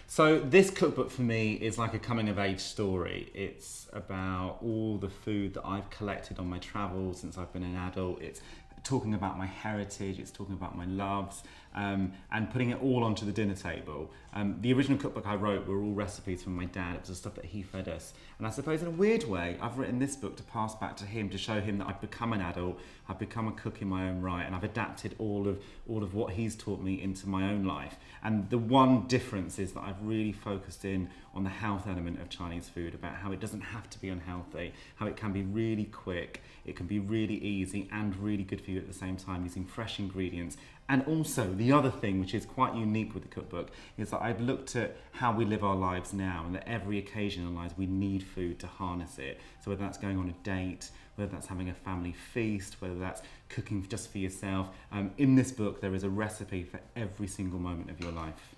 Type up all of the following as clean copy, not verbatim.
So this cookbook for me is like a coming of age story. It's about all the food that I've collected on my travels since I've been an adult. It's talking about my heritage, it's talking about my loves, and putting it all onto the dinner table. The original cookbook I wrote were all recipes from my dad. It was the stuff that he fed us. And I suppose in a weird way, I've written this book to pass back to him, to show him that I've become an adult, I've become a cook in my own right, and I've adapted all of what he's taught me into my own life. And the one difference is that I've really focused in on the health element of Chinese food, about how it doesn't have to be unhealthy, how it can be really quick, it can be really easy and really good for you at the same time, using fresh ingredients. And also, the other thing which is quite unique with the cookbook is that I've looked at how we live our lives now, and that every occasion in our lives we need food to harness it. So whether that's going on a date, whether that's having a family feast, whether that's cooking just for yourself, in this book there is a recipe for every single moment of your life.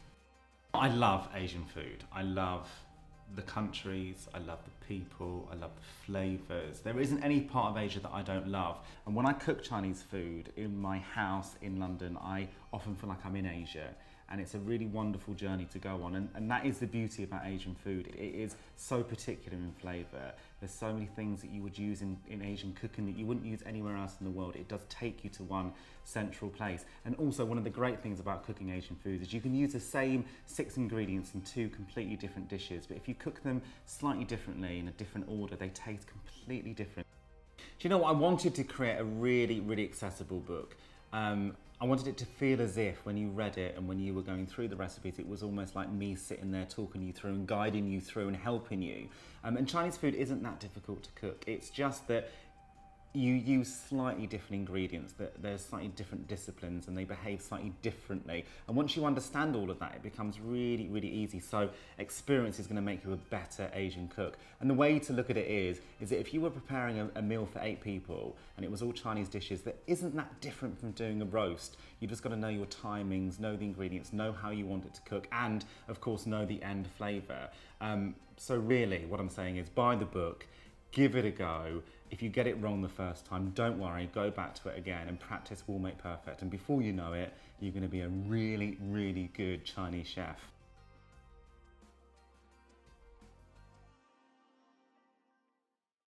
I love Asian food. I love the countries, I love the people, I love the flavours. There isn't any part of Asia that I don't love. And when I cook Chinese food in my house in London, I often feel like I'm in Asia. And it's a really wonderful journey to go on. And that is the beauty about Asian food. It is so particular in flavour. There's so many things that you would use in Asian cooking that you wouldn't use anywhere else in the world. It does take you to one central place. And also, one of the great things about cooking Asian foods is you can use the same 6 ingredients in 2 completely different dishes, but if you cook them slightly differently in a different order, they taste completely different. Do you know what? I wanted to create a really, really accessible book. I wanted it to feel as if when you read it and when you were going through the recipes, it was almost like me sitting there talking you through and guiding you through and helping you. And Chinese food isn't that difficult to cook. It's just that you use slightly different ingredients, that there's slightly different disciplines and they behave slightly differently. And once you understand all of that, it becomes really, really easy. So experience is going to make you a better Asian cook. And the way to look at it is that if you were preparing a meal for 8 people and it was all Chinese dishes, that isn't that different from doing a roast. You've just got to know your timings, know the ingredients, know how you want it to cook, and of course know the end flavour. So really what I'm saying is buy the book, give it a go. If you get it wrong the first time, don't worry, go back to it again, and practice will make perfect. And before you know it, you're going to be a really, really good Chinese chef.